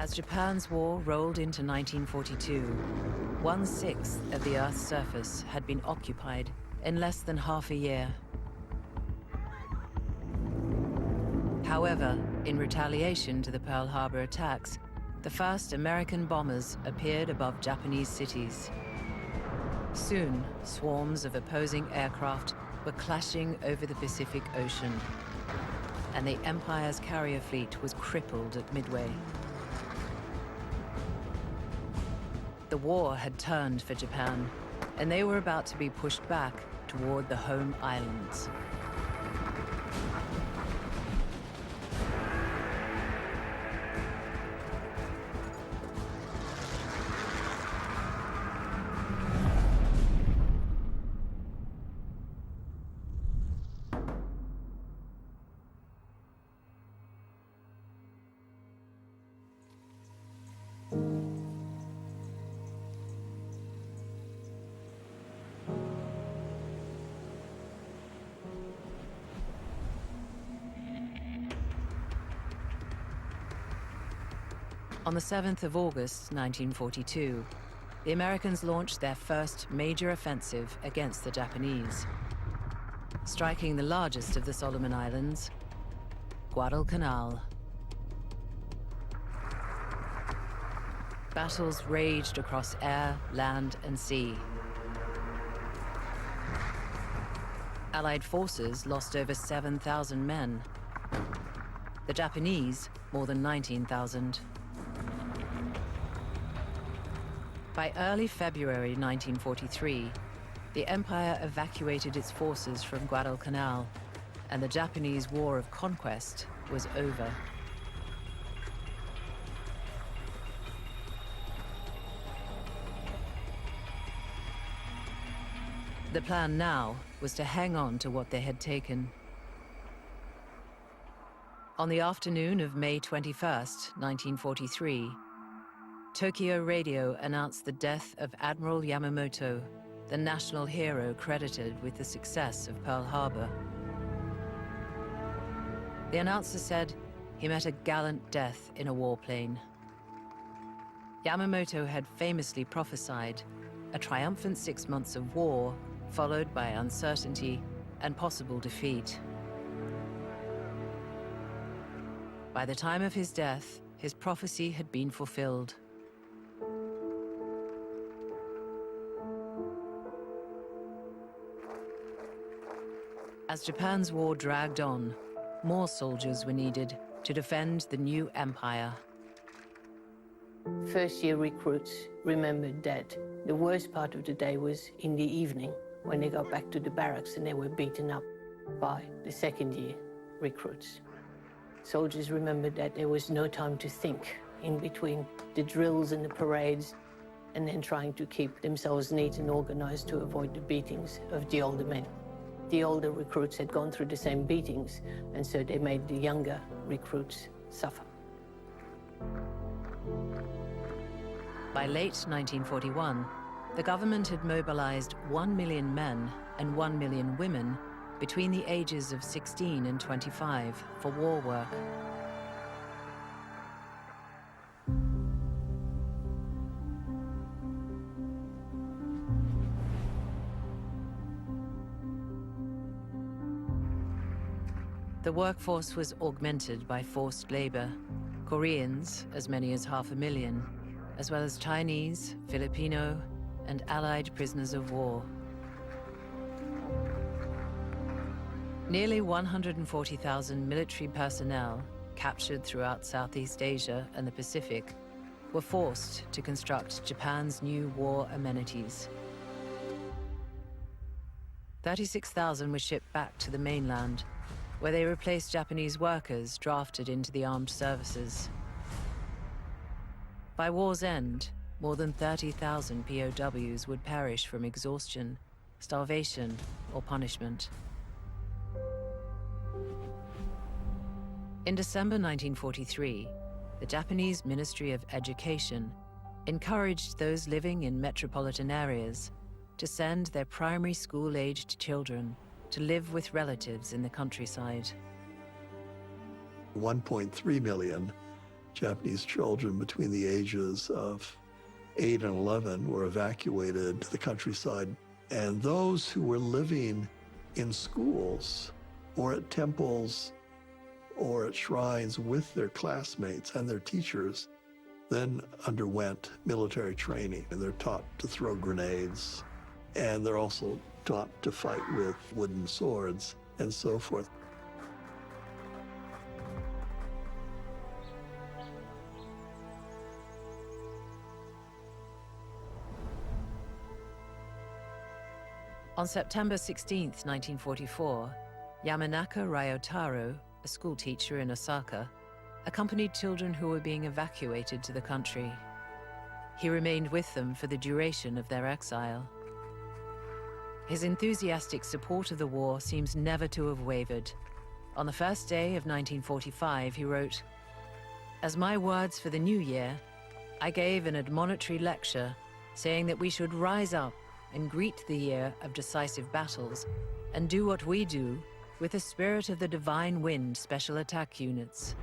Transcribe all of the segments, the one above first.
As Japan's war rolled into 1942, 1/6 of the Earth's surface had been occupied in less than half a year. However, in retaliation to the Pearl Harbor attacks, the first American bombers appeared above Japanese cities. Soon, swarms of opposing aircraft were clashing over the Pacific Ocean, and the Empire's carrier fleet was crippled at Midway. The war had turned for Japan, and they were about to be pushed back toward the home islands. On the 7th of August, 1942, the Americans launched their first major offensive against the Japanese, striking the largest of the Solomon Islands, Guadalcanal. Battles raged across air, land, and sea. Allied forces lost over 7,000 men. The Japanese, more than 19,000. By early February 1943, the Empire evacuated its forces from Guadalcanal, and the Japanese War of Conquest was over. The plan now was to hang on to what they had taken. On the afternoon of May 21st, 1943, Tokyo Radio announced the death of Admiral Yamamoto, the national hero credited with the success of Pearl Harbor. The announcer said he met a gallant death in a warplane. Yamamoto had famously prophesied a triumphant 6 months of war, followed by uncertainty and possible defeat. By the time of his death, his prophecy had been fulfilled. As Japan's war dragged on, more soldiers were needed to defend the new empire. First-year recruits remembered that the worst part of the day was in the evening, when they got back to the barracks and they were beaten up by the second-year recruits. Soldiers remembered that there was no time to think in between the drills and the parades, and then trying to keep themselves neat and organized to avoid the beatings of the older men. The older recruits had gone through the same beatings, and so they made the younger recruits suffer. By late 1941, the government had mobilized 1 million men and 1 million women between the ages of 16 and 25 for war work. The workforce was augmented by forced labor, Koreans, as many as 500,000, as well as Chinese, Filipino, and Allied prisoners of war. Nearly 140,000 military personnel, captured throughout Southeast Asia and the Pacific, were forced to construct Japan's new war amenities. 36,000 were shipped back to the mainland, where they replaced Japanese workers drafted into the armed services. By war's end, more than 30,000 POWs would perish from exhaustion, starvation, or punishment. In December 1943, the Japanese Ministry of Education encouraged those living in metropolitan areas to send their primary school-aged children to live with relatives in the countryside. 1.3 million Japanese children between the ages of 8 and 11 were evacuated to the countryside. And those who were living in schools or at temples or at shrines with their classmates and their teachers then underwent military training, and they're taught to throw grenades, and they're also taught to fight with wooden swords and so forth. On September 16, 1944, Yamanaka Ryotaro, a schoolteacher in Osaka, accompanied children who were being evacuated to the country. He remained with them for the duration of their exile. His enthusiastic support of the war seems never to have wavered. On the first day of 1945, he wrote, "As my words for the new year, I gave an admonitory lecture saying that we should rise up and greet the year of decisive battles and do what we do with the spirit of the Divine Wind Special Attack Units."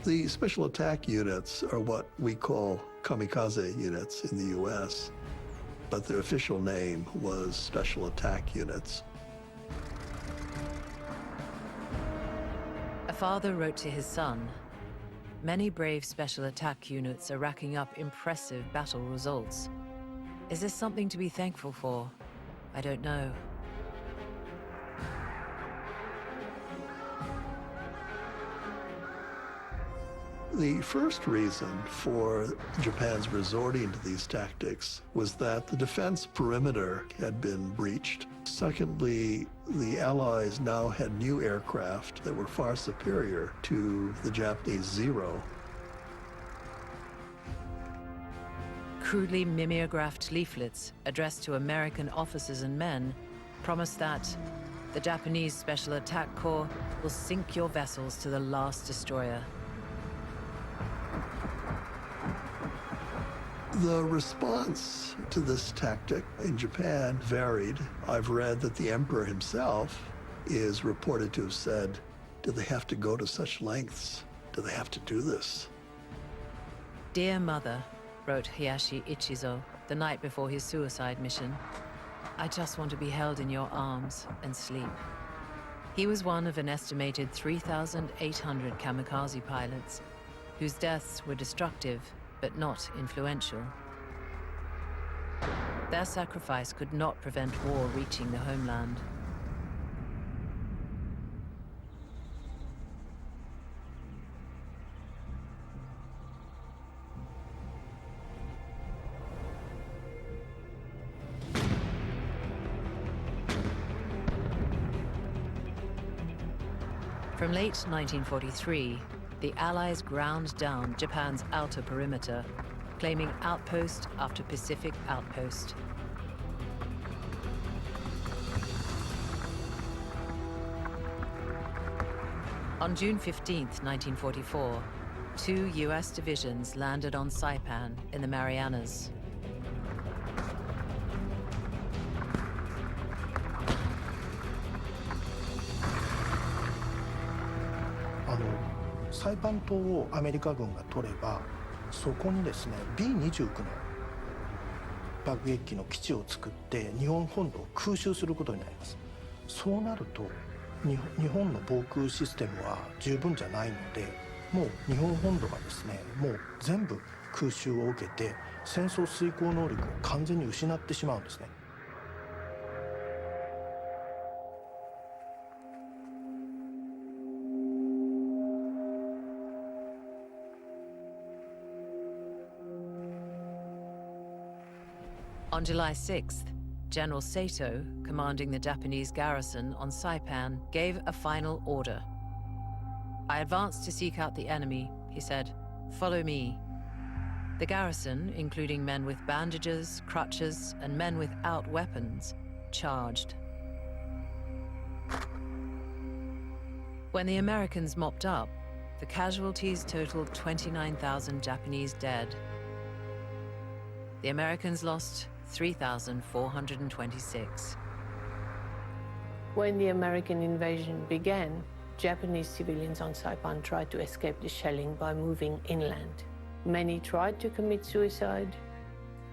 The special attack units are what we call kamikaze units in the US, but their official name was special attack units. A father wrote to his son, "Many brave special attack units are racking up impressive battle results. Is this something to be thankful for? I don't know." The first reason for Japan's resorting to these tactics was that the defense perimeter had been breached. Secondly, the Allies now had new aircraft that were far superior to the Japanese Zero. Crudely mimeographed leaflets addressed to American officers and men promised that the Japanese Special Attack Corps will sink your vessels to the last destroyer. The response to this tactic in Japan varied. I've read that the emperor himself is reported to have said, "Do they have to go to such lengths? Do they have to do this?" "Dear Mother," wrote Hiyashi Ichizo the night before his suicide mission, "I just want to be held in your arms and sleep." He was one of an estimated 3,800 kamikaze pilots whose deaths were destructive but not influential. Their sacrifice could not prevent war reaching the homeland. From late 1943, the Allies ground down Japan's outer perimeter, claiming outpost after Pacific outpost. On June 15, 1944, 2 US divisions landed on Saipan in the Marianas. サイパン島をアメリカ軍が取れば、そこにですね B29 の爆撃機の基地を作って日本本土を空襲することになります。そうなると日本の防空システムは十分じゃないので、もう日本本土がですねもう全部空襲を受けて戦争遂行能力を完全に失ってしまうんですね。On July 6th, General Sato, commanding the Japanese garrison on Saipan, gave a final order. "I advanced to seek out the enemy," he said. "Follow me." The garrison, including men with bandages, crutches, and men without weapons, charged. When the Americans mopped up, the casualties totaled 29,000 Japanese dead. the Americans lost 3,426. When the American invasion began, Japanese civilians on Saipan tried to escape the shelling by moving inland. Many tried to commit suicide,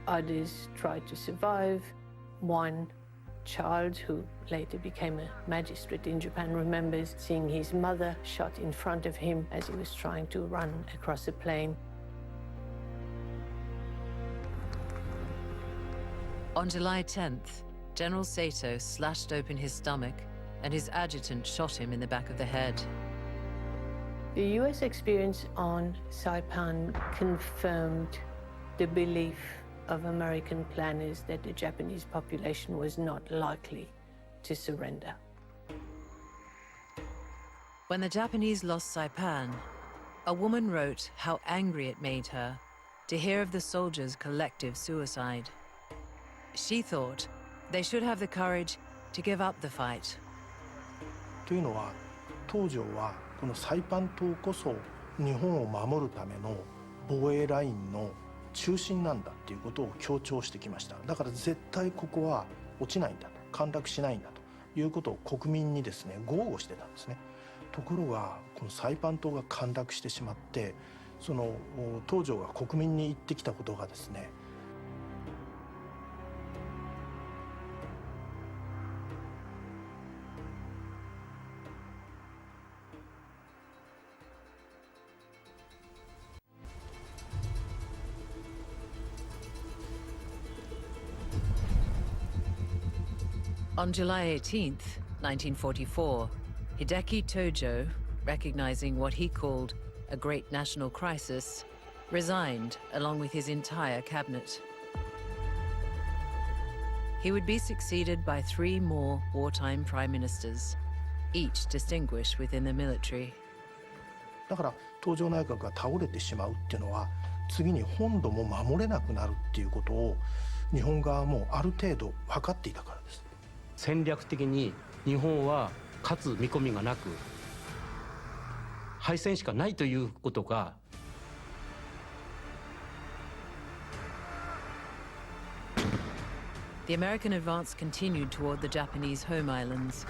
others tried to survive. One child, who later became a magistrate in Japan, remembers seeing his mother shot in front of him as he was trying to run across a plain. On July 10th, General Sato slashed open his stomach and his adjutant shot him in the back of the head. The US experience on Saipan confirmed the belief of American planners that the Japanese population was not likely to surrender. When the Japanese lost Saipan, a woman wrote how angry it made her to hear of the soldiers' collective suicide. She thought they should have the courage to give up the fight. というのは、東条はこのサイパン島こそ日本を守るための防衛ラインの中心なんだっていうことを強調してきました。だから絶対ここは落ちないんだと、陥落しないんだということを国民にですね、豪語してたんですね。ところがこのサイパン島が陥落してしまって、その東条が国民に言ってきたことがですね、On July 18th, 1944, Hideki Tojo, recognizing what he called a great national crisis, resigned along with his entire cabinet. He would be succeeded by 3 more wartime prime ministers, each distinguished within the military. だから東条内閣が倒れてしまうっていうのは、次に本土も守れなくなるっていうことを日本側もある程度分かっていたからです。戦略的に日本は勝つ見込みがなく敗戦しかないということがThe American advance continued toward the Japanese home islands.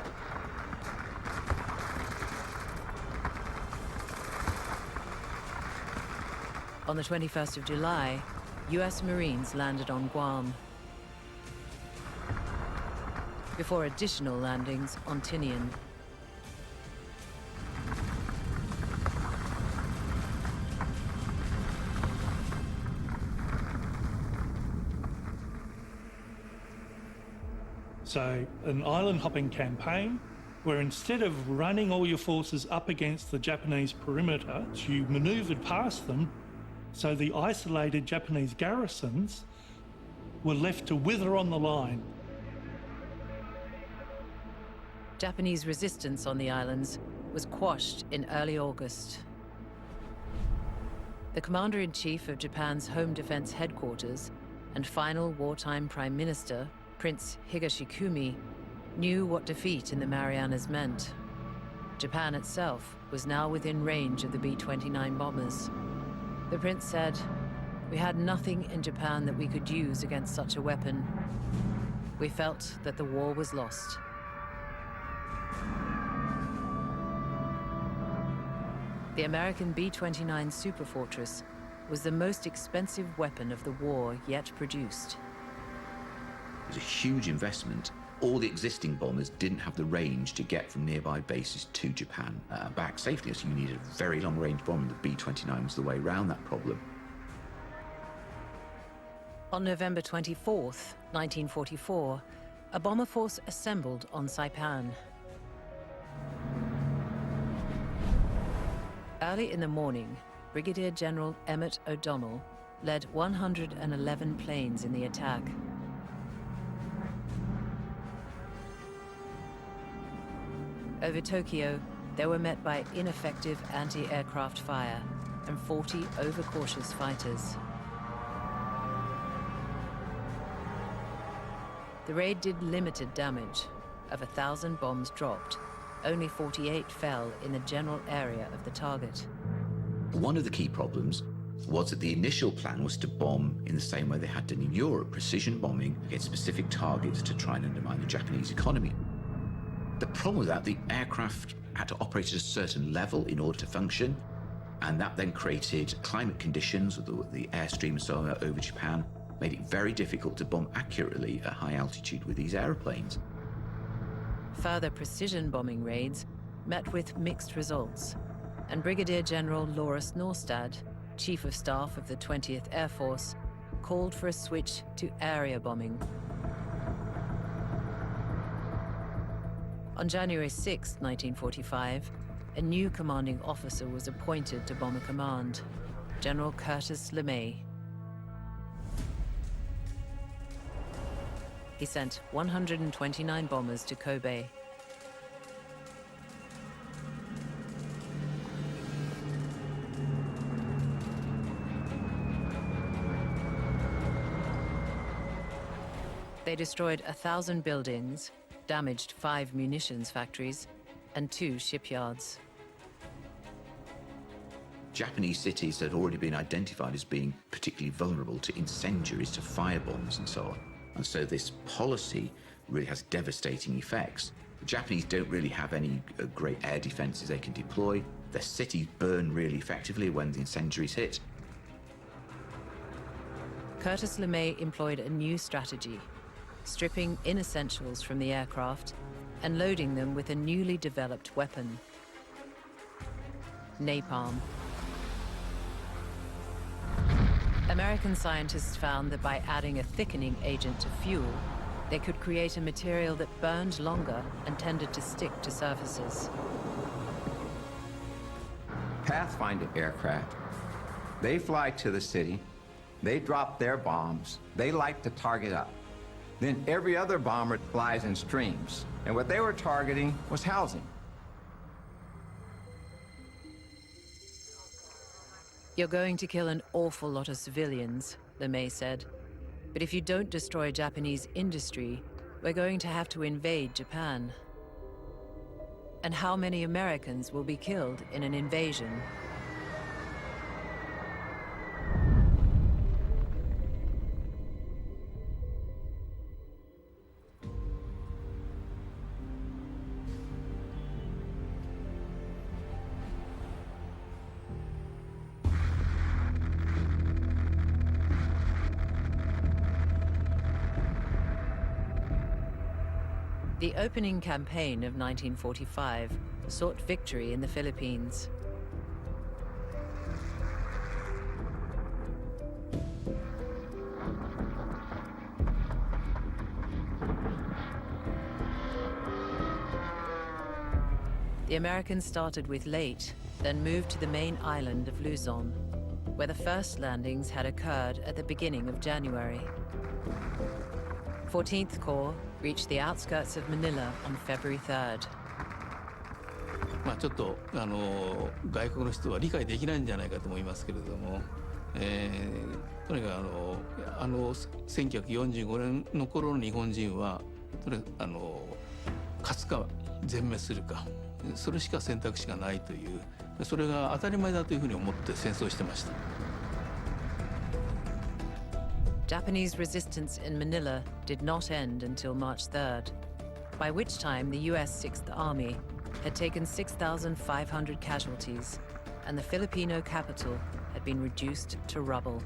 On the 21st of July, US Marines landed on Guam, before additional landings on Tinian. So an island hopping campaign where instead of running all your forces up against the Japanese perimeter, you manoeuvred past them, so the isolated Japanese garrisons were left to wither on the line. Japanese resistance on the islands was quashed in early August. The Commander-in-Chief of Japan's Home Defense Headquarters and final wartime Prime Minister, Prince Higashikumi, knew what defeat in the Marianas meant. Japan itself was now within range of the B-29 bombers. The prince said, "We had nothing in Japan that we could use against such a weapon. We felt that the war was lost." The American B-29 Superfortress was the most expensive weapon of the war yet produced. It was a huge investment. All the existing bombers didn't have the range to get from nearby bases to Japan back safely, so you needed a very long-range bomber. The B-29 was the way around that problem. On November 24th, 1944, a bomber force assembled on Saipan. Early in the morning, Brigadier General Emmett O'Donnell led 111 planes in the attack. Over Tokyo, they were met by ineffective anti-aircraft fire and 40 overcautious fighters. The raid did limited damage. Of 1,000 bombs dropped, only 48 fell in the general area of the target. One of the key problems was that the initial plan was to bomb in the same way they had done in Europe, precision bombing against specific targets to try and undermine the Japanese economy. The problem with that, the aircraft had to operate at a certain level in order to function, and that then created climate conditions with the airstream and so on over Japan, made it very difficult to bomb accurately at high altitude with these aeroplanes. Further precision bombing raids met with mixed results, and Brigadier General Laurus Norstad, Chief of Staff of the 20th Air Force, called for a switch to area bombing. On January 6, 1945, a new commanding officer was appointed to Bomber Command, General Curtis LeMay. He sent 129 bombers to Kobe. They destroyed 1,000 buildings, damaged 5 munitions factories, and 2 shipyards. Japanese cities had already been identified as being particularly vulnerable to incendiaries, to fire bombs and so on. And so this policy really has devastating effects. The Japanese don't really have any great air defenses they can deploy. Their cities burn really effectively when the incendiaries hit. Curtis LeMay employed a new strategy, stripping inessentials from the aircraft and loading them with a newly developed weapon: napalm. American scientists found that by adding a thickening agent to fuel, they could create a material that burned longer and tended to stick to surfaces. Pathfinder aircraft, they fly to the city, they drop their bombs, they light the target up. Then every other bomber flies in streams, and what they were targeting was housing. You're going to kill an awful lot of civilians, LeMay said. But if you don't destroy Japanese industry, we're going to have to invade Japan. And how many Americans will be killed in an invasion? The opening campaign of 1945 sought victory in the Philippines. The Americans started with Leyte, then moved to the main island of Luzon, where the first landings had occurred at the beginning of January. 14th Corps reached the outskirts of Manila on February 3rd. ちょっと外国の人は理解できないんじゃないかと思いますけれども、とにかく1945年の頃の日本人は勝つか全滅するか、それしか選択肢がないという、それが当たり前だというふうに思って戦争してました。Japanese resistance in Manila did not end until March 3rd, by which time the US 6th Army had taken 6,500 casualties, and the Filipino capital had been reduced to rubble.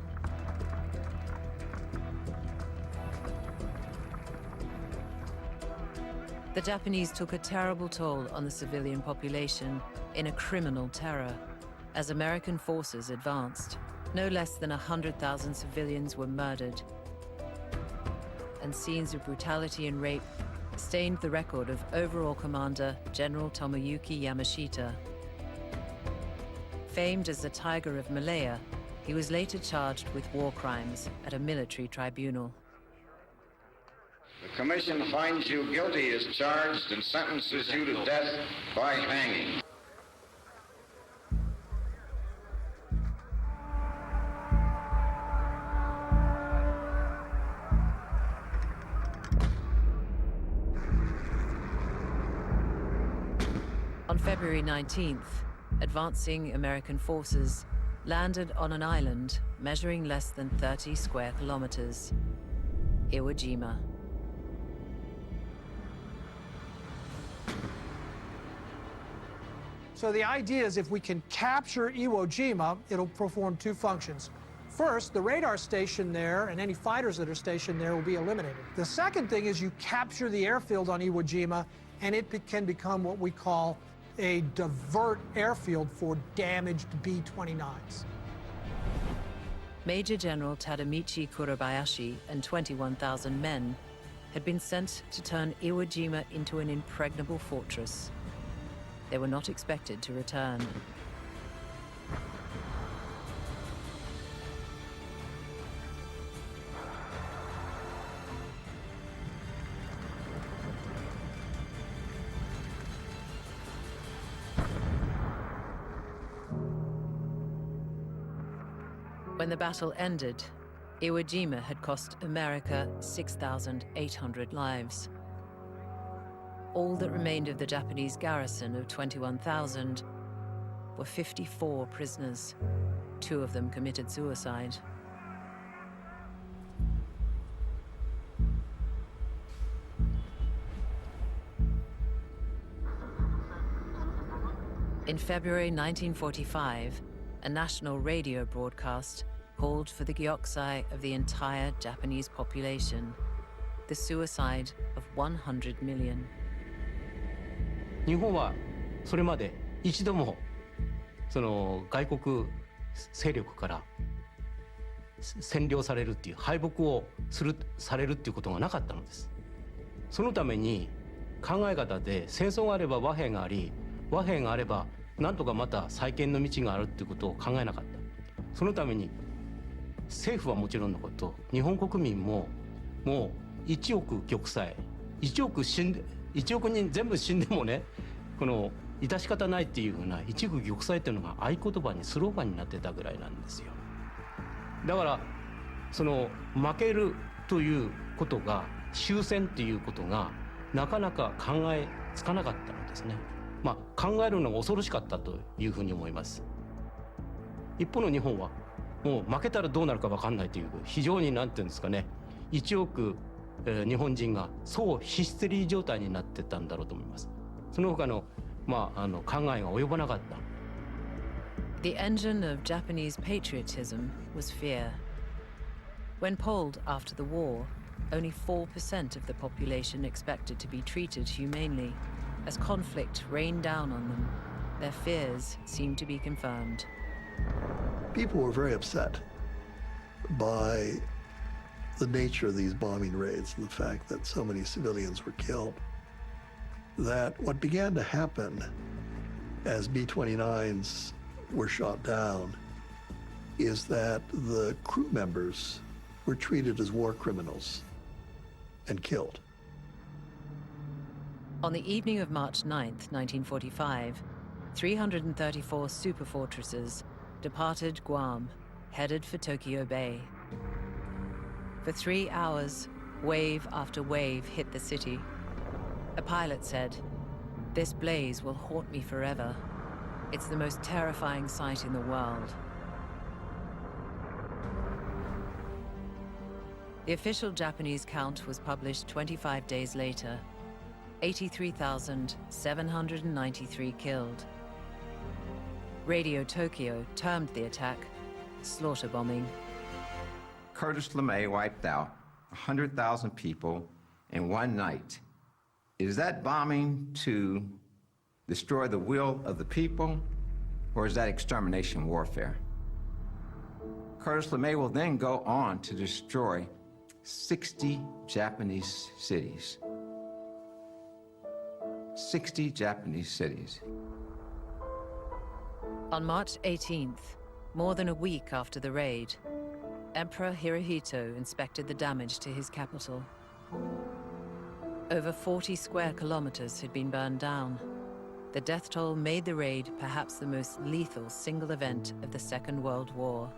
The Japanese took a terrible toll on the civilian population in a criminal terror as American forces advanced. No less than 100,000 civilians were murdered, and scenes of brutality and rape stained the record of overall commander General Tomoyuki Yamashita. Famed as the Tiger of Malaya, he was later charged with war crimes at a military tribunal. The Commission finds you guilty as charged and sentences you to death by hanging. On February 19th, advancing American forces landed on an island measuring less than 30 square kilometers, Iwo Jima. So the idea is if we can capture Iwo Jima, it'll perform two functions. First, the radar station there and any fighters that are stationed there will be eliminated. The second thing is you capture the airfield on Iwo Jima, and it can become what we call a divert airfield for damaged B-29s. Major General Tadamichi Kurobayashi and 21,000 men had been sent to turn Iwo Jima into an impregnable fortress. They were not expected to return. When the battle ended, Iwo Jima had cost America 6,800 lives. All that remained of the Japanese garrison of 21,000 were 54 prisoners. 2 of them committed suicide. In February 1945, a national radio broadcast called for the gyokusai of the entire Japanese population, the suicide of 100 million. 日本はそれまで一度もその外国勢力から占領されるっていう敗北をされるっていうことがなかったのです。そのために考え方で戦争があれば和平があり、和平があればなんとかまた再建の道があるっていうことを考えなかった。そのために政府はもちろんのこと、日本国民ももう1億玉砕、1億人全部死んでもね、この致し方ないっていうふうな一億玉砕っていうのが合言葉にスローガンになってたぐらいなんですよ。だからその負けるということが終戦っていうことがなかなか考えつかなかったのですね。まあ考えるのが恐ろしかったというふうに思います。一方の日本はもう負けたらどうなるか分かんないという非常になんていうんですかね、1億日本人が総ヒステリー状態になってたんだろうと思います。その他の考えが及ばなかった。The engine of Japanese patriotism was fear. When polled after the war, only 4% of the population expected to be treated humanely. As conflict rained down on them, their fears seemed to be confirmed. People were very upset by the nature of these bombing raids and the fact that so many civilians were killed. That what began to happen as B-29s were shot down is that the crew members were treated as war criminals and killed. On the evening of March 9th, 1945, 334 superfortresses departed Guam, headed for Tokyo Bay. For 3 hours, wave after wave hit the city. A pilot said, "This blaze will haunt me forever. It's the most terrifying sight in the world." The official Japanese count was published 25 days later. 83,793 killed. Radio Tokyo termed the attack slaughter bombing. Curtis LeMay wiped out 100,000 people in one night. Is that bombing to destroy the will of the people, or is that extermination warfare? Curtis LeMay will then go on to destroy 60 Japanese cities. 60 Japanese cities. On March 18th, more than a week after the raid, Emperor Hirohito inspected the damage to his capital. Over 40 square kilometers had been burned down. The death toll made the raid perhaps the most lethal single event of the Second World War.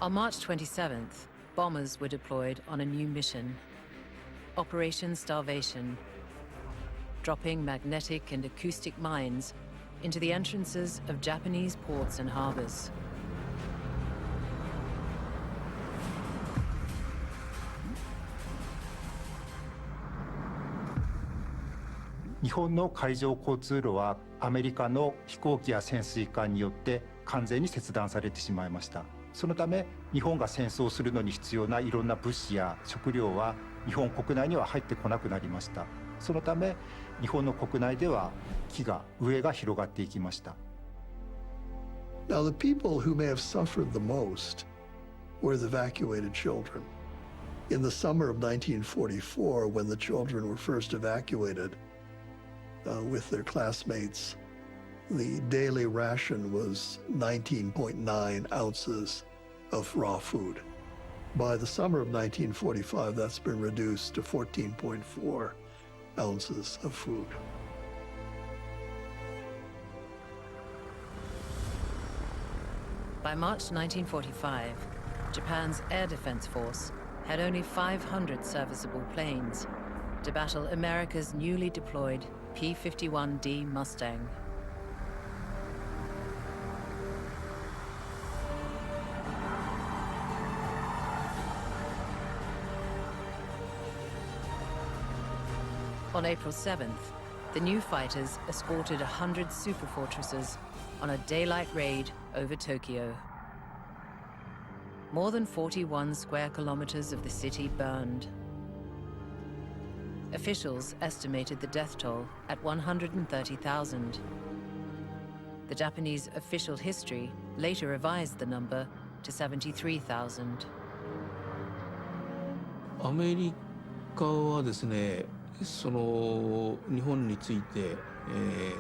On March 27th, bombers were deployed on a new mission, Operation Starvation, dropping magnetic and acoustic mines into the entrances of Japanese ports and harbors.「日本の海上交通路はアメリカの飛行機や潜水艦によって完全に切断されてしまいました。そのため日本が戦争するのに必要ないろんな物資や食料は日本国内には入ってこなくなりました。そのため日本の国内では飢餓、飢えが広がっていきました。 Now, the people who may have suffered the most were the evacuated children. In the summer of 1944, when the children were first evacuated with their classmates, the daily ration was 19.9 ounces of raw food. By the summer of 1945, that's been reduced to 14.4 ounces of food. By March 1945, Japan's Air Defense Force had only 500 serviceable planes to battle America's newly deployed P-51D Mustang. On April 7th, the new fighters escorted 100 superfortresses on a daylight raid over Tokyo. More than 41 square kilometers of the city burned. Officials estimated the death toll at 130,000. The Japanese official history later revised the number to 73,000. アメリカはですね、その日本について、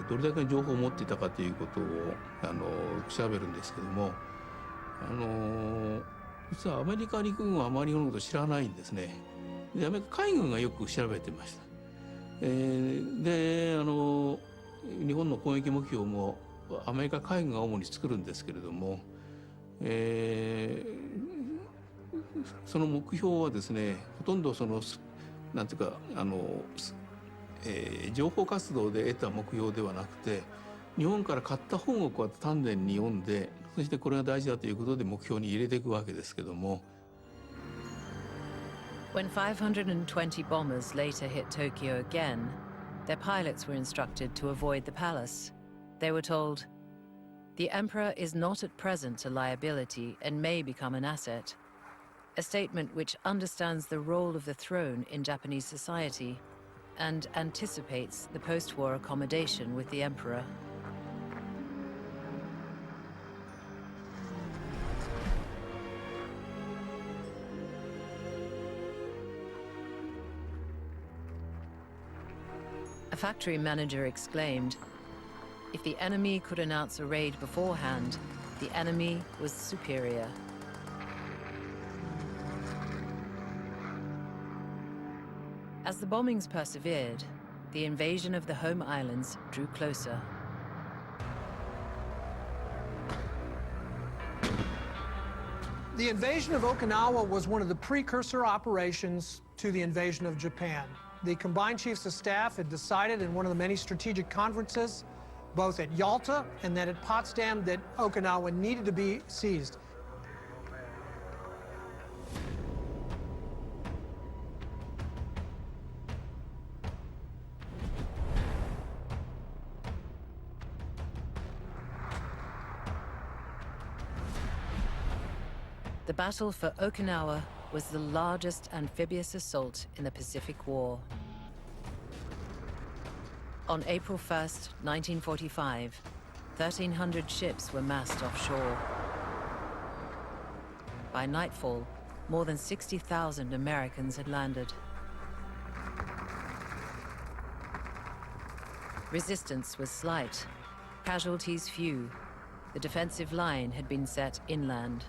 どれだけの情報を持っていたかということを調べるんですけども、実はアメリカ陸軍はあまりのことを知らないんですね。でアメリカ海軍がよく調べてました。で日本の攻撃目標もアメリカ海軍が主に作るんですけれども、その目標はですね、ほとんどそのなんていうか情報活動で得た目標ではなくて、日本から買った本をこうやって丹念に読んで、そしてこれが大事だということで目標に入れていくわけですけども。When 520 bombers later hit Tokyo again, their pilots were instructed to avoid the palace. They were told, "The emperor is not at present a liability and may become an asset." A statement which understands the role of the throne in Japanese society and anticipates the post-war accommodation with the emperor. A factory manager exclaimed, "If the enemy could announce a raid beforehand, the enemy was superior." As the bombings persevered, the invasion of the home islands drew closer. The invasion of Okinawa was one of the precursor operations to the invasion of Japan. The combined chiefs of staff had decided in one of the many strategic conferences, both at Yalta and then at Potsdam, that Okinawa needed to be seized. The battle for Okinawa was the largest amphibious assault in the Pacific War. On April 1st, 1945, 1,300 ships were massed offshore. By nightfall, more than 60,000 Americans had landed. Resistance was slight, casualties few. The defensive line had been set inland.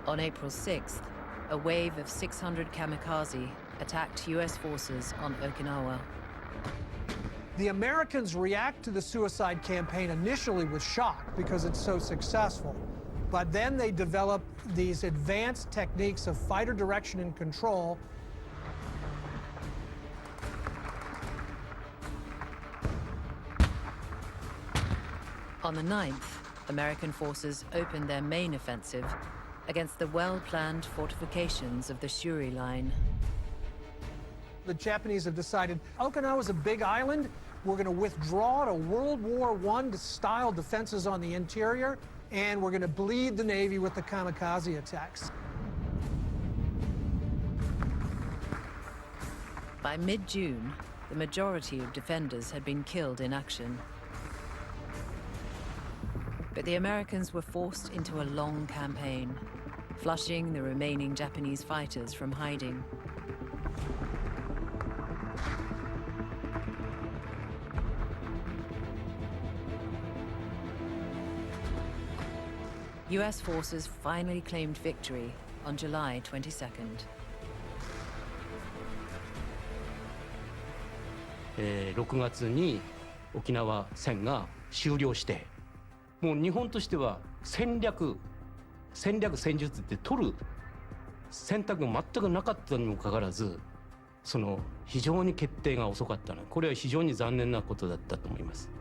On April 6th, a wave of 600 kamikaze attacked US forces on Okinawa. The Americans react to the suicide campaign initially with shock because it's so successful. But then they develop these advanced techniques of fighter direction and control. On the 9th, American forces opened their main offensive against the well-planned fortifications of the Shuri Line. The Japanese have decided Okinawa is a big island. We're going to withdraw to World War I-style defenses on the interior, and we're going to bleed the Navy with the kamikaze attacks. By mid-June, the majority of defenders had been killed in action. But the Americans were forced into a long campaign, flushing the remaining Japanese fighters from hiding. US forces finally claimed victory on July 22nd. 6月に沖縄戦が終了して、もう日本としては戦術って取る選択が全くなかったにもかかわらず、その非常に決定が遅かったの。これは非常に残念なことだったと思います。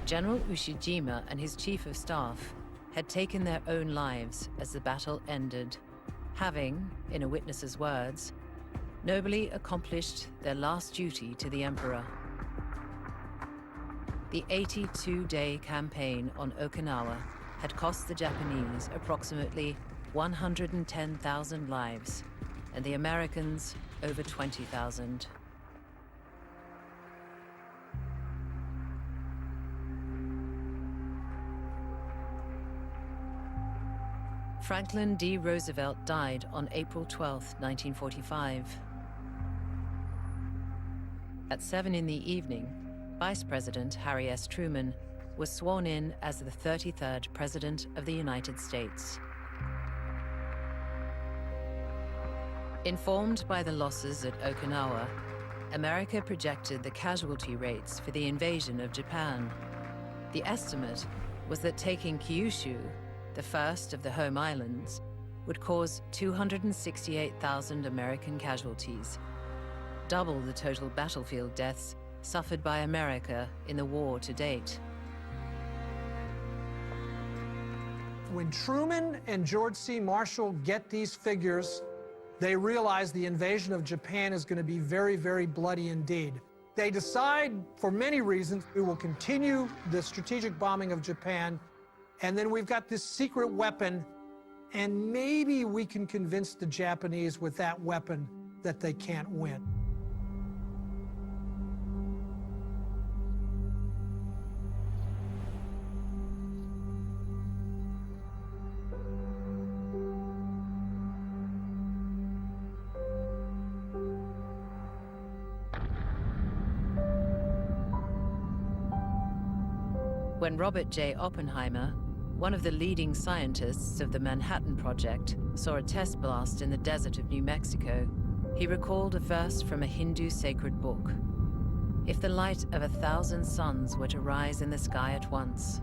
General Ushijima and his chief of staff had taken their own lives as the battle ended, having, in a witness's words, nobly accomplished their last duty to the emperor. The 82-day campaign on Okinawa had cost the Japanese approximately 110,000 lives, and the Americans over 20,000. Franklin D. Roosevelt died on April 12, 1945. At 7 in the evening, Vice President Harry S. Truman was sworn in as the 33rd President of the United States. Informed by the losses at Okinawa, America projected the casualty rates for the invasion of Japan. The estimate was that taking Kyushu, the first of the home islands, would cause 268,000 American casualties, double the total battlefield deaths suffered by America in the war to date. When Truman and George C. Marshall get these figures, they realize the invasion of Japan is going to be very, very bloody indeed. They decide, for many reasons, we will continue the strategic bombing of Japan, and then we've got this secret weapon, and maybe we can convince the Japanese with that weapon that they can't win. When Robert J. Oppenheimer, one of the leading scientists of the Manhattan Project, saw a test blast in the desert of New Mexico, he recalled a verse from a Hindu sacred book. If the light of 1,000 suns were to rise in the sky at once.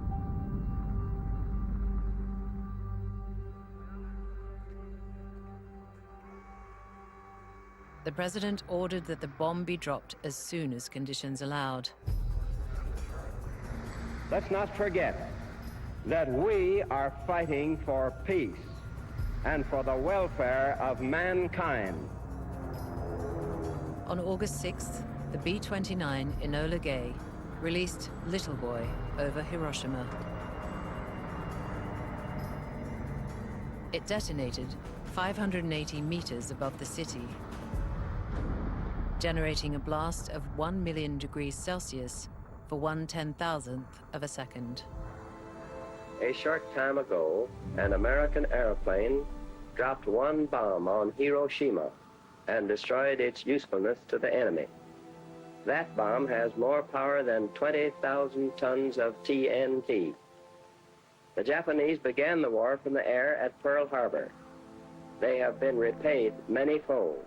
The president ordered that the bomb be dropped as soon as conditions allowed. Let's not forget that we are fighting for peace and for the welfare of mankind. On August 6th, the B-29 Enola Gay released Little Boy over Hiroshima. It detonated 580 meters above the city, generating a blast of 1 million degrees Celsius for 1/10,000th of a second. A short time ago, an American airplane dropped one bomb on Hiroshima and destroyed its usefulness to the enemy. That bomb has more power than 20,000 tons of TNT. The Japanese began the war from the air at Pearl Harbor. They have been repaid many-fold.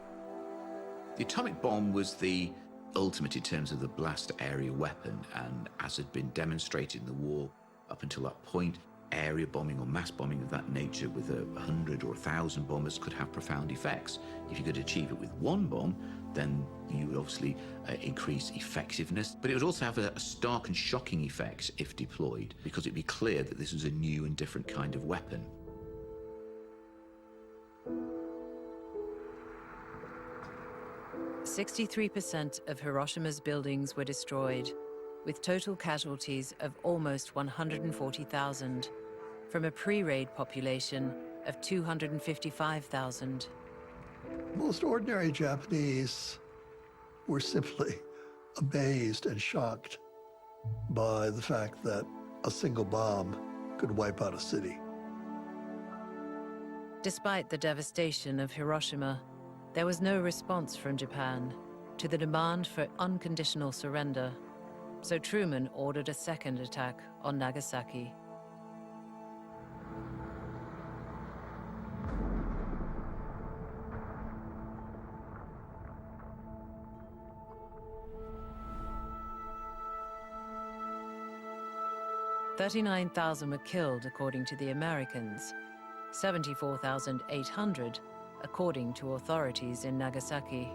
The atomic bomb was the ultimate in terms of the blast area weapon, and as had been demonstrated in the war up until that point, area bombing or mass bombing of that nature with 100 or 1,000 bombers could have profound effects. If you could achieve it with one bomb, then you would obviously increase effectiveness, but it would also have a stark and shocking effect if deployed, because it'd be clear that this was a new and different kind of weapon. "63% of Hiroshima's buildings were destroyed, with total casualties of almost 140,000, from a pre-raid population of 255,000. Most ordinary Japanese were simply amazed and shocked by the fact that a single bomb could wipe out a city. Despite the devastation of Hiroshima, there was no response from Japan to the demand for unconditional surrender, so Truman ordered a second attack on Nagasaki. "39,000 were killed, according to the Americans, 74,800 according to authorities in Nagasaki."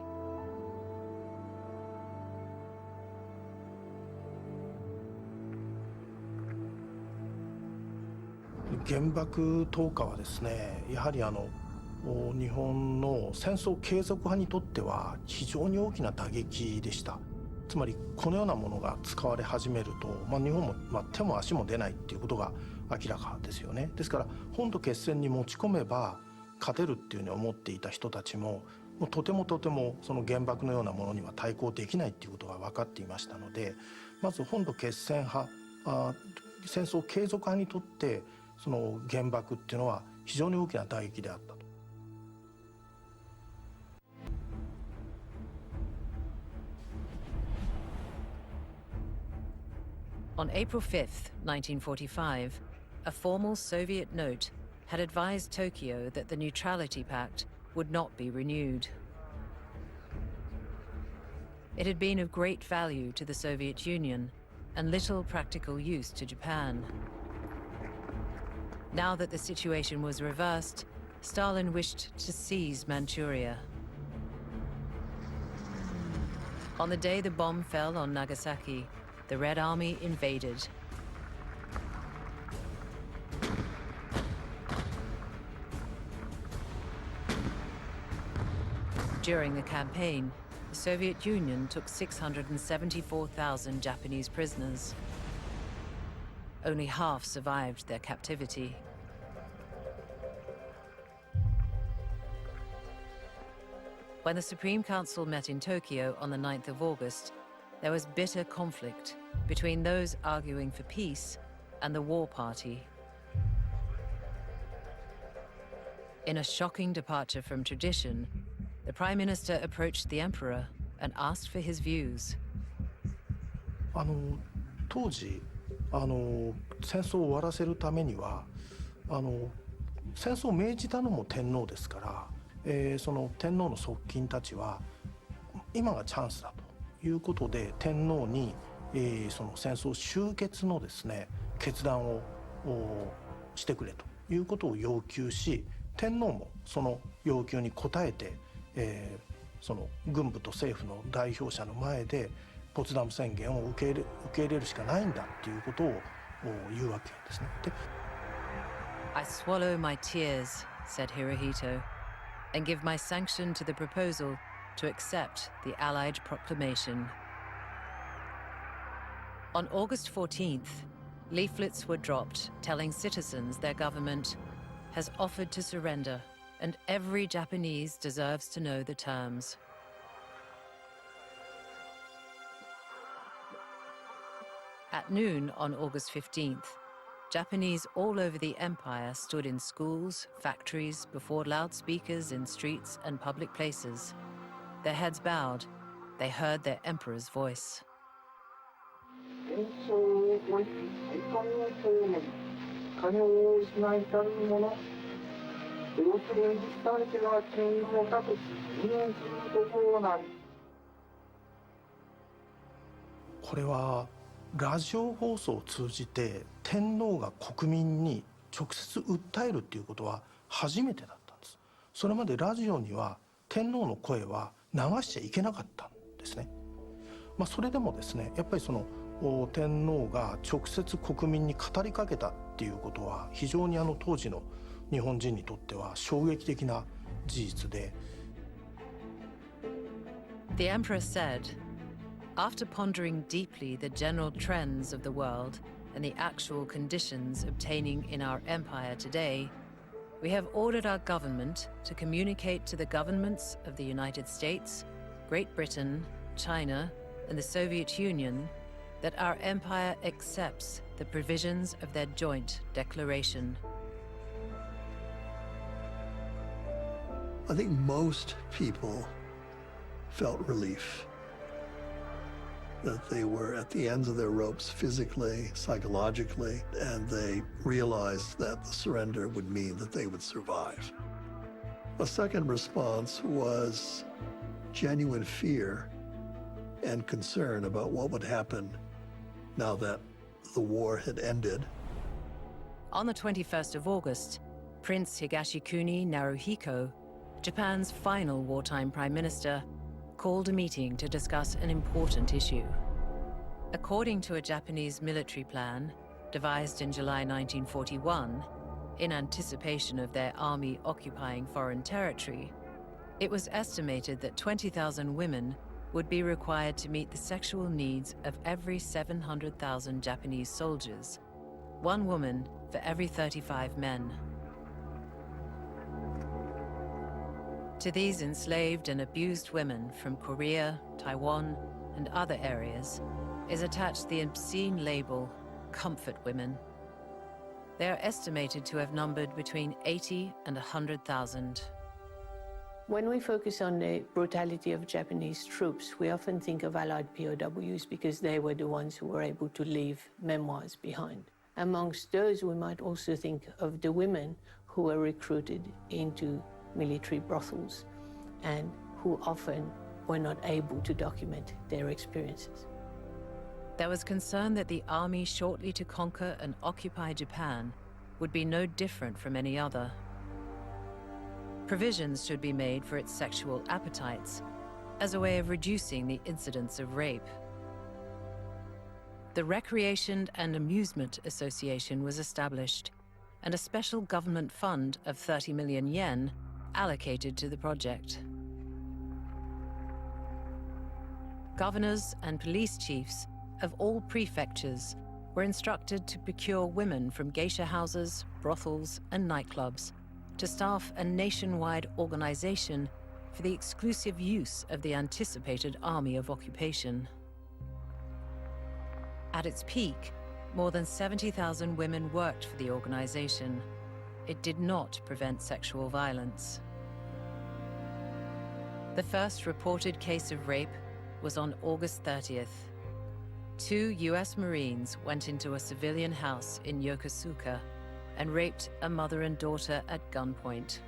原爆投下はですね、やはり日本の戦争継続派にとっては非常に大きな打撃でした。つまりこのようなものが使われ始めると、日本も、手も足も出ないっていうことが明らかですよね。ですから本土決戦に持ち込めば勝てるっていうふうに思っていた人たちも、とてもその原爆のようなものには対抗できないっていうことが分かっていましたので、まず本土決戦派、戦争継続派にとってその原爆っていうのは非常に大きな打撃であったと。On April 5th, 1945, a formal Soviet note had advised Tokyo that the Neutrality Pact would not be renewed. It had been of great value to the Soviet Union and little practical use to Japan. Now that the situation was reversed, Stalin wished to seize Manchuria. On the day the bomb fell on Nagasaki, the Red Army invaded. During the campaign, the Soviet Union took 674,000 Japanese prisoners. Only half survived their captivity. When the Supreme Council met in Tokyo on the 9th of August, there was bitter conflict between those arguing for peace and the war party. In a shocking departure from tradition, the Prime Minister approached the Emperor and asked for his views. 当時戦争を終わらせるためには戦争を命じたのも天皇ですから、その天皇の側近たちは今がチャンスだということで天皇に、その戦争終結のですね決断をしてくれということを要求し、天皇もその要求に応えて、その軍部と政府の代表者の前でポツダム宣言を受け入れるしかないんだっていうことを言うわけですね。で I swallow my tears, said Hirohito, and give my sanction to the proposal to accept the Allied proclamation. On August 14th, leaflets were dropped telling citizens their government has offered to surrender, and every Japanese deserves to know the terms. At noon on August 15th, Japanese all over the empire stood in schools, factories, before loudspeakers in streets and public places. Their heads bowed, they heard their emperor's voice. 要するに伝えては金を書く、人数と法なり。これはラジオ放送を通じて天皇が国民に直接訴えるっていうことは初めてだったんです。それまでラジオには天皇の声は流しちゃいけなかったんですね。それでもですね、やっぱりその天皇が直接国民に語りかけたっていうことは非常に当時の日本人にとっては衝撃的な事実で。The Emperor said, after pondering deeply the general trends of the world and the actual conditions obtaining in our empire today, we have ordered our government to communicate to the governments of the United States, Great Britain, China, and the Soviet Union that our empire accepts the provisions of their joint declaration. I think most people felt relief that they were at the ends of their ropes physically, psychologically, and they realized that the surrender would mean that they would survive. A second response was genuine fear and concern about what would happen now that the war had ended. On the 21st of August, Prince Higashikuni Naruhiko, Japan's final wartime prime minister, called a meeting to discuss an important issue. According to a Japanese military plan devised in July 1941, in anticipation of their army occupying foreign territory, it was estimated that 20,000 women would be required to meet the sexual needs of every 700,000 Japanese soldiers, one woman for every 35 men. To these enslaved and abused women from Korea, Taiwan, and other areas is attached the obscene label, comfort women. They are estimated to have numbered between 80 and 100,000. When we focus on the brutality of Japanese troops, we often think of Allied POWs because they were the ones who were able to leave memoirs behind. Amongst those, we might also think of the women who were recruited into military brothels and who often were not able to document their experiences. There was concern that the army shortly to conquer and occupy Japan would be no different from any other. Provisions should be made for its sexual appetites as a way of reducing the incidence of rape. The Recreation and Amusement Association was established, and a special government fund of 30 million yen allocated to the project. Governors and police chiefs of all prefectures were instructed to procure women from geisha houses, brothels, and nightclubs to staff a nationwide organization for the exclusive use of the anticipated army of occupation. At its peak, more than 70,000 women worked for the organization. It did not prevent sexual violence. The first reported case of rape was on August 30th. 2 US Marines went into a civilian house in Yokosuka and raped a mother and daughter at gunpoint.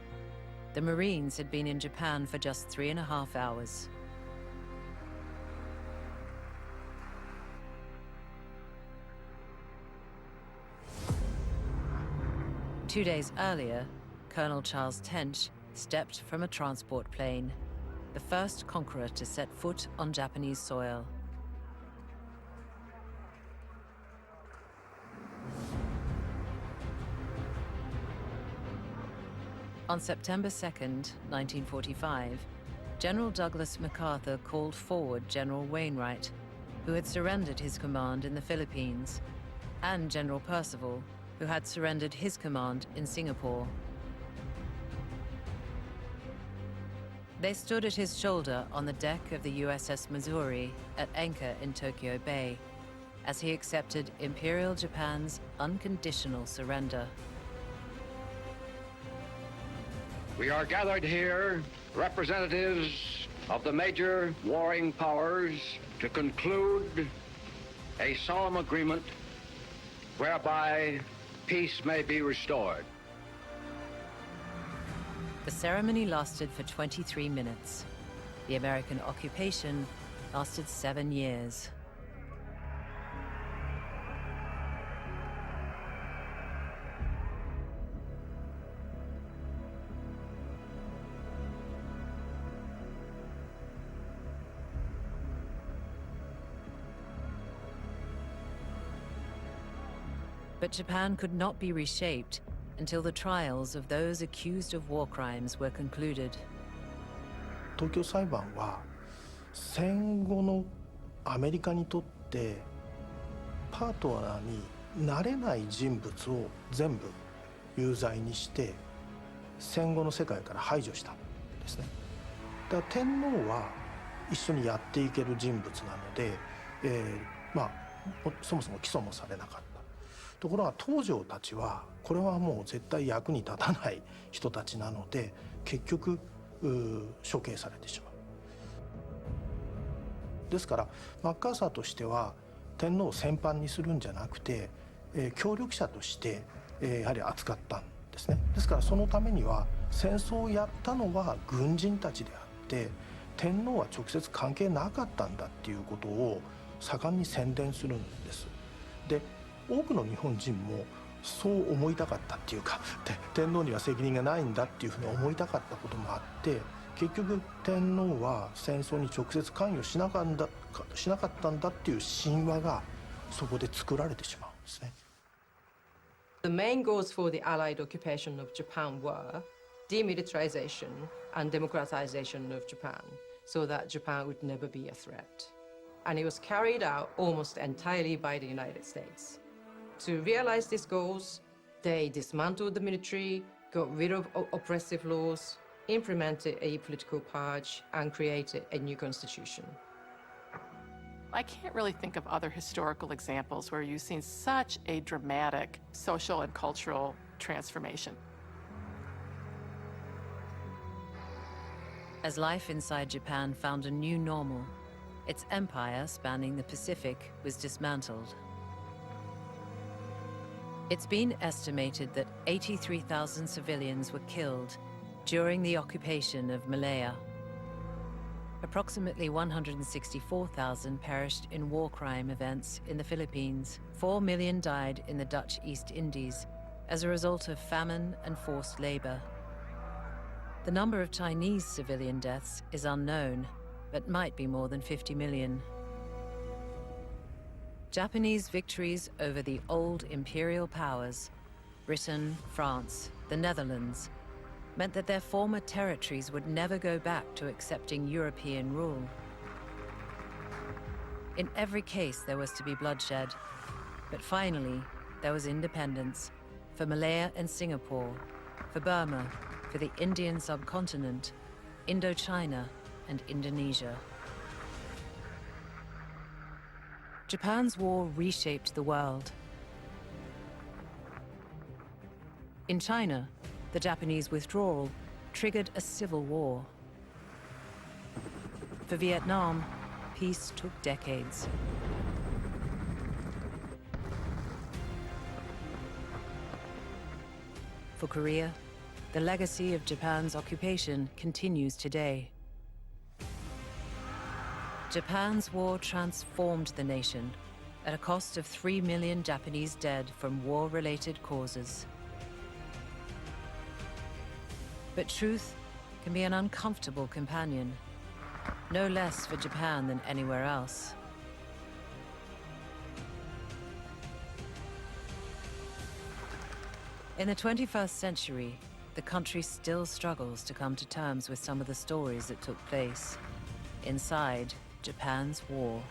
The Marines had been in Japan for just 3.5 hours. Two days earlier, Colonel Charles Tench stepped from a transport plane, the first conqueror to set foot on Japanese soil. On September 2nd, 1945, General Douglas MacArthur called forward General Wainwright, who had surrendered his command in the Philippines, and General Percival, who had surrendered his command in Singapore. They stood at his shoulder on the deck of the USS Missouri at anchor in Tokyo Bay, as he accepted Imperial Japan's unconditional surrender. We are gathered here, representatives of the major warring powers, to conclude a solemn agreement whereby peace may be restored. The ceremony lasted for 23 minutes. The American occupation lasted 7 years. But Japan could not be reshaped until the trials of those accused of war crimes were concluded. 東京裁判は戦後のアメリカにとってパートナーになれない人物を全部有罪にして戦後の世界から排除したんですね。だから天皇は一緒にやっていける人物なので、そもそも起訴もされなかった。ところが東条たちはこれはもう絶対役に立たない人たちなので結局処刑されてしまう。ですからマッカーサーとしては天皇を戦犯にするんじゃなくて、協力者として、やはり扱ったんですね。ですからそのためには戦争をやったのは軍人たちであって天皇は直接関係なかったんだっていうことを盛んに宣伝するんです。で多くの日本人もそう思いたかったっていうか天皇には責任がないんだっていうふうに思いたかったこともあって結局天皇は戦争に直接関与しなかったんだっていう神話がそこで作られてしまうんですね。The main goals for the Allied occupation of Japan were demilitarization and democratization of Japan, so that Japan would never be a threat. And it was carried out almost entirely by the United States. To realize these goals, they dismantled the military, got rid of oppressive laws, implemented a political purge, and created a new constitution. I can't really think of other historical examples where you've seen such a dramatic social and cultural transformation. As life inside Japan found a new normal, its empire spanning the Pacific was dismantled. It's been estimated that 83,000 civilians were killed during the occupation of Malaya. Approximately 164,000 perished in war crime events in the Philippines. 4 million died in the Dutch East Indies as a result of famine and forced labor. The number of Chinese civilian deaths is unknown, but might be more than 50 million. Japanese victories over the old imperial powers, Britain, France, the Netherlands, meant that their former territories would never go back to accepting European rule. In every case, there was to be bloodshed, but finally, there was independence for Malaya and Singapore, for Burma, for the Indian subcontinent, Indochina, and Indonesia. Japan's war reshaped the world. In China, the Japanese withdrawal triggered a civil war. For Vietnam, peace took decades. For Korea, the legacy of Japan's occupation continues today. Japan's war transformed the nation at a cost of 3 million Japanese dead from war-related causes. But truth can be an uncomfortable companion, no less for Japan than anywhere else. In the 21st century, the country still struggles to come to terms with some of the stories that took place inside Japan's war.